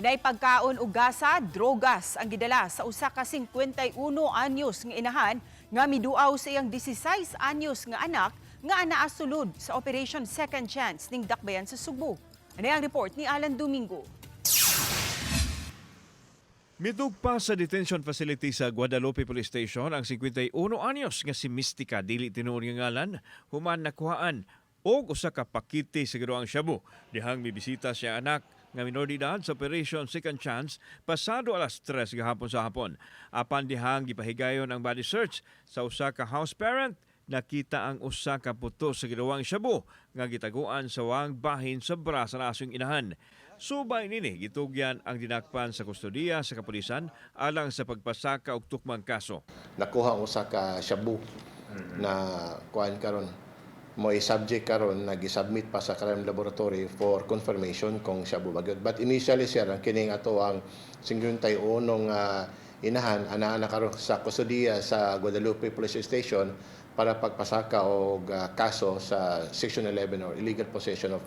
Inay pagkaon ug gasa, drogas ang gidala sa usa ka 51 anyos nga inahan nga miduaw sa iyang 16 anyos nga anak nga anaa sulod sa Operation Second Chance ning Dakbayan sa Subo. Ano ang report ni Alan Domingo? Midugpa sa detention facility sa Guadalupe Police Station ang 51 anyos nga si Mystica dili tinuod nga ngalan human nakuhaan og usa ka pakiti sa giroang Shabu dihang mibisita siya anak nga minor de edad sa Operation Second Chance pasado alas 3 gahapon sa hapon. Apan dihang gipahigayon ang body search sa usa ka house parent, nakita ang usa ka puto sa girawang Shabu nga gitaguan sa wang bahin sa braso na asong inahan. Subay nini gitugyan ang dinakpan sa kustodiya sa kapulisan alang sa pagpasaka og tukmang kaso. Nakuha ang usa ka shabu na kuan karon mo subject karon nag-submit pa sa crime laboratory for confirmation kung shabu bagyod. But initially sir kining ato ang 51 inahan ana karon sa kustodiya sa Guadalupe Police Station para pagpasaka og kaso sa Section 11 or illegal possession of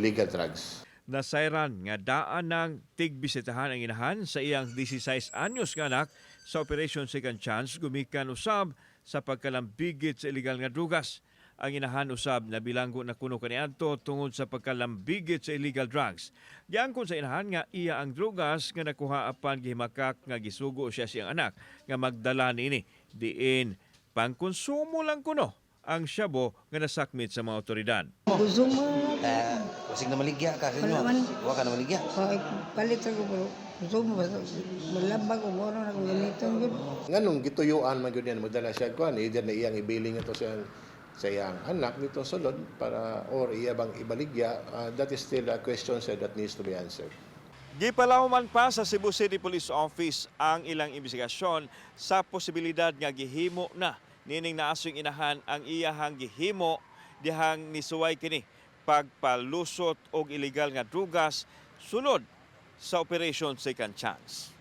illegal drugs. Nasayran nga daan ng tigbisitahan ang inahan sa iyang 16 anyos nga anak sa Operation Second Chance gumikan usab sa pagkalambigit sa illegal nga drugas. Ang inahan usab na bilanggo na kuno kaniadto tungod sa pagkalambigit sa illegal drugs. Giangkon sa inahan nga iya ang drugas nga nakuha apan gihimakak nga gisugo siya siyang anak nga magdala niini diin pangkonsumo lang kuno ang shabu nga nasakmit sa mga otoridad. Gusto mo Kasing na maligya ka sa inyo. Wala man. Huwag ka na maligya. palit ako pero gusto mo ba malabag o ano na kung gamiton yun. Nganong gituyuan man gyud yan magdala siya kuan either na iyang ibiling ito sa iyang anak dito sulod para or iya bang ibaligya, that is still a question sir that needs to be answered. Gipalawman pa sa Cebu City Police Office ang ilang investigasyon sa posibilidad nga gihimo na nining naasong inahan ang iyahang gihimo dihang nisuway kini pagpalusot og illegal nga drugas sulod sa Operation Second Chance.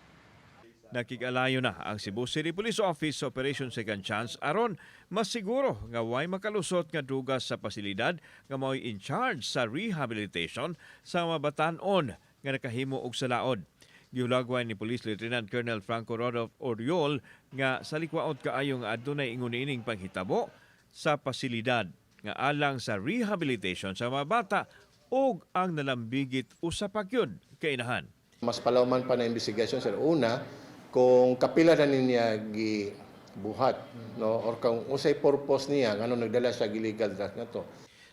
Nakigalayo na ang Cebu City Police Office sa Operation Second Chance aron masiguro nga way makalusot nga drugas sa pasilidad nga mao'y in charge sa rehabilitation sa mga batan-on nga nakahimo og salaod. Giulagway ni Police Lieutenant Colonel Franco Rodolfo Oriol nga sa likwaot kaayo nga adunay ingon ining panghitabo sa pasilidad nga alang sa rehabilitation sa mga bata ug ang nalambigit usa pa gyud kainahan. Mas palawman pa na investigation sir. Una, kung kapila na niya gibuhat no or kung usay purpose niya ngano nagdala sa illegal drugs nato.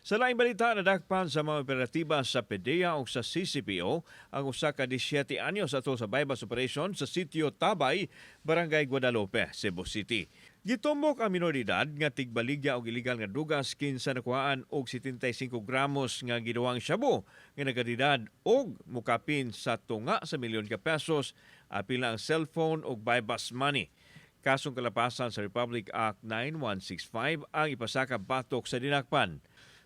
Sa laing balita, nadakpan sa mga operatiba sa PDEA o sa CCPO ang usa ka 17 anyos ato sa bypass operation sa sitio Tabay, Barangay Guadalupe, Cebu City. Gitumbok ang minor de edad nga tigbaligya og illegal nga drugas kinsa nakuhaan og 75 gramos nga ginawang shabu nga nagadidad og mukapin sa tunga sa milyon ka pesos apil na ang cellphone og bypass money. Kasong kalapasan sa Republic Act 9165 ang ipasaka batok sa dinakpan.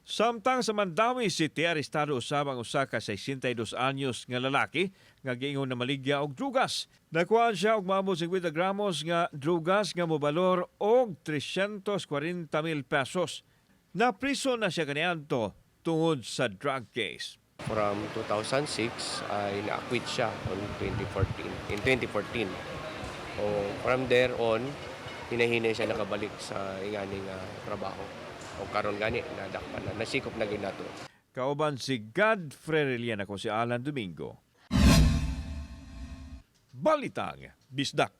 Samtang sa Mandawi City, arestado usab ang usa ka 62 anyos nga lalaki nga giingon na maligya og drugas. Nakuhaan siya og maabot 50 gramos nga drugas nga mobalor og 340,000 pesos. Napriso na siya kaniadto tungod sa drug case. From 2006 ay na-acquit siya in 2014. From there on, hinahinay siya nakabalik sa inganing trabaho. O karon gani nadakpan na nasikop na gyud nato. Kauban si Godfrey Relian, ako si Alan Domingo. Balitang Bisdak.